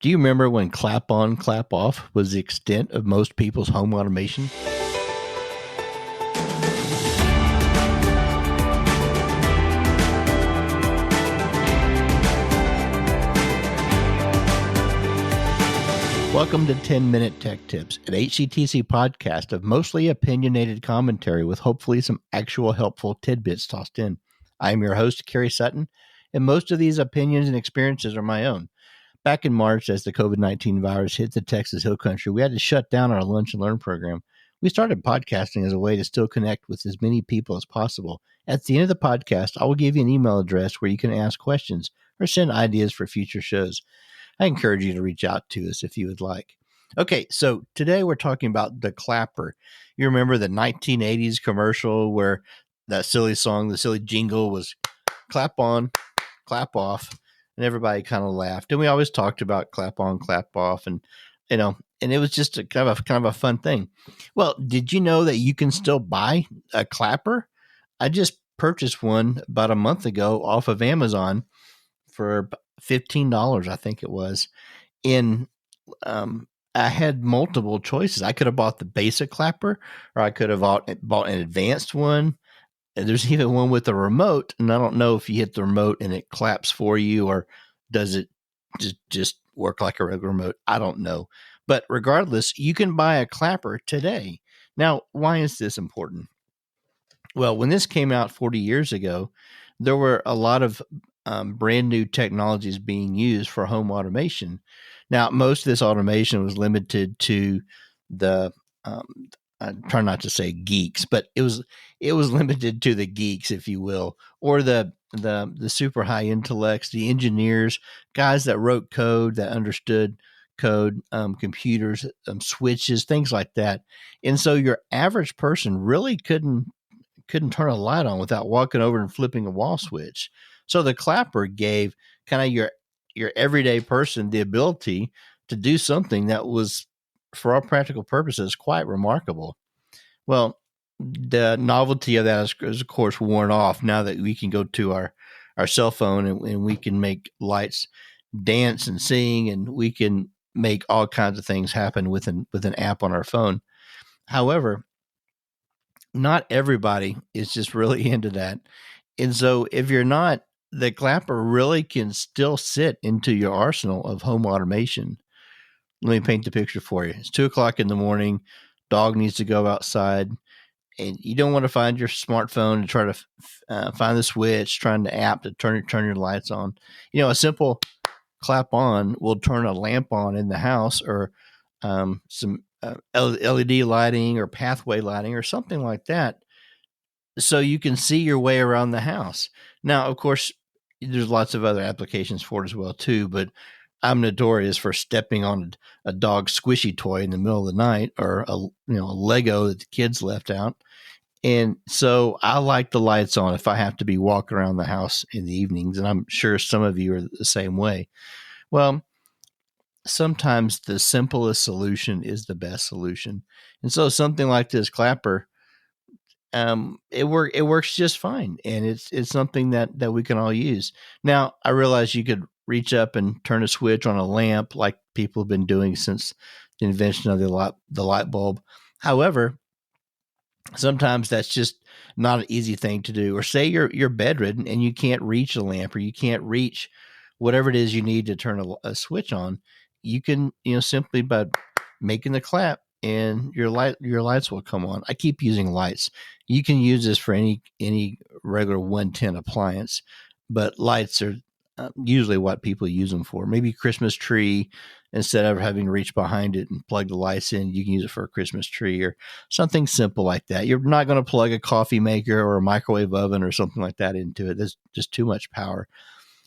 Do you remember when clap on, clap off was the extent of most people's home automation? Welcome to 10-Minute Tech Tips, an HCTC podcast of mostly opinionated commentary with hopefully some actual helpful tidbits tossed in. I am your host, Kerry Sutton, and most of these opinions and experiences are my own. Back in March, as the COVID-19 virus hit the Texas Hill Country, we had to shut down our Lunch and Learn program. We started podcasting as a way to still connect with as many people as possible. At the end of the podcast, I will give you an email address where you can ask questions or send ideas for future shows. I encourage you to reach out to us if you would like. Okay, so today we're talking about the clapper. You remember the 1980s commercial where that silly song, the silly jingle was clap on, clap off, and everybody kind of laughed. And we always talked about clap on, clap off, and and it was just a kind of a fun thing. Well, did you know that you can still buy a clapper? I just purchased one about a month ago off of Amazon for $15, I think it was. In I had multiple choices. I could have bought the basic clapper, or I could have bought an advanced one. And there's even one with a remote, and I don't know if you hit the remote and it claps for you, or does it just work like a regular remote? I don't know. But regardless, you can buy a clapper today. Now, why is this important? Well, when this came out 40 years ago, there were a lot of brand new technologies being used for home automation. Now, most of this automation was limited to the I try not to say geeks, but it was limited to the geeks, if you will, or the super high intellects, the engineers, guys that wrote code, that understood code, computers, switches, things like that. And so your average person really couldn't turn a light on without walking over and flipping a wall switch. So the clapper gave kind of your everyday person the ability to do something that was, for all practical purposes, quite remarkable. Well, the novelty of that is of course worn off now that we can go to our cell phone and we can make lights dance and sing, and we can make all kinds of things happen with an app on our phone. However, not everybody is just really into that. And so if you're not, the clapper really can still sit into your arsenal of home automation. Let me paint the picture for you. It's 2:00 in the morning. Dog needs to go outside, and you don't want to find your smartphone and try to find the switch, trying the app to turn your lights on. A simple clap on will turn a lamp on in the house, or some LED lighting or pathway lighting or something like that, so you can see your way around the house. Now, of course, there's lots of other applications for it as well too, but I'm notorious for stepping on a dog's squishy toy in the middle of the night, or a Lego that the kids left out. And so I like the lights on if I have to be walking around the house in the evenings, and I'm sure some of you are the same way. Well, sometimes the simplest solution is the best solution. And so something like this clapper, it works just fine, and it's something that we can all use. Now, I realize you could reach up and turn a switch on a lamp like people have been doing since the invention of the light bulb. However, sometimes that's just not an easy thing to do. Or say you're bedridden and you can't reach a lamp, or you can't reach whatever it is you need to turn a switch on. You can, simply by making the clap, and your lights will come on. I keep using lights. You can use this for any regular 110 appliance, but lights are usually what people use them for. Maybe Christmas tree, instead of having to reach behind it and plug the lights in, you can use it for a Christmas tree or something simple like that. You're not going to plug a coffee maker or a microwave oven or something like that into it. There's just too much power.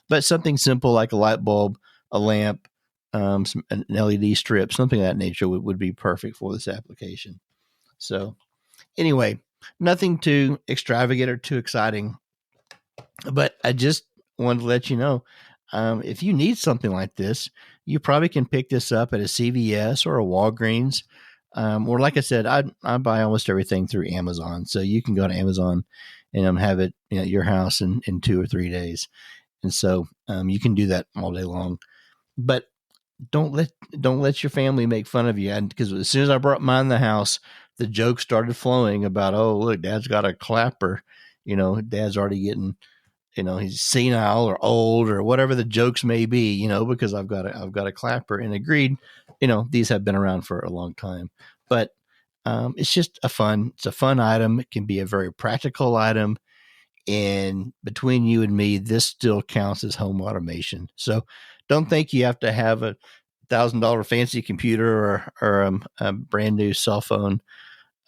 But something simple like a light bulb, a lamp, an LED strip, something of that nature would be perfect for this application. So anyway, nothing too extravagant or too exciting, but I just wanted to let you know, if you need something like this, you probably can pick this up at a CVS or a Walgreens. Or like I said, I buy almost everything through Amazon. So you can go to Amazon and have it at your house in 2 or 3 days. And so you can do that all day long. But don't let your family make fun of you. And because as soon as I brought mine in the house, the jokes started flowing about, oh, look, Dad's got a clapper. Dad's already getting, he's senile or old or whatever the jokes may be, because I've got a clapper. And agreed, these have been around for a long time, but it's just a fun item. It can be a very practical item. And between you and me, this still counts as home automation. So don't think you have to have a $1,000 fancy computer or a brand new cell phone,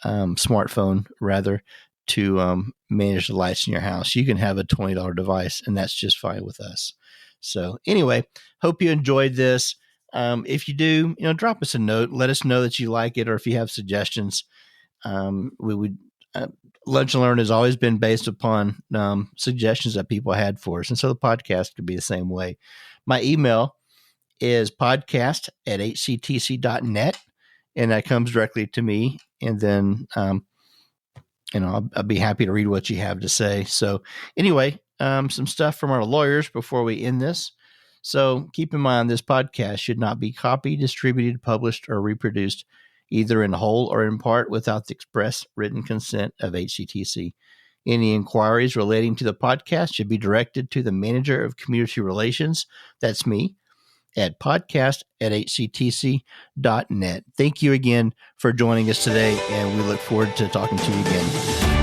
smartphone rather, to manage the lights in your house. You can have a $20 device, and that's just fine with us. So anyway, hope you enjoyed this. If you do, drop us a note. Let us know that you like it, or if you have suggestions. We would. Lunch and Learn has always been based upon suggestions that people had for us, and so the podcast could be the same way. My email is podcast@hctc.net, and that comes directly to me. And then, I'll be happy to read what you have to say. So anyway, some stuff from our lawyers before we end this. So keep in mind, this podcast should not be copied, distributed, published, or reproduced either in whole or in part without the express written consent of HCTC. Any inquiries relating to the podcast should be directed to the Manager of Community Relations, that's me, at podcast@hctc.net. Thank you again for joining us today, and we look forward to talking to you again.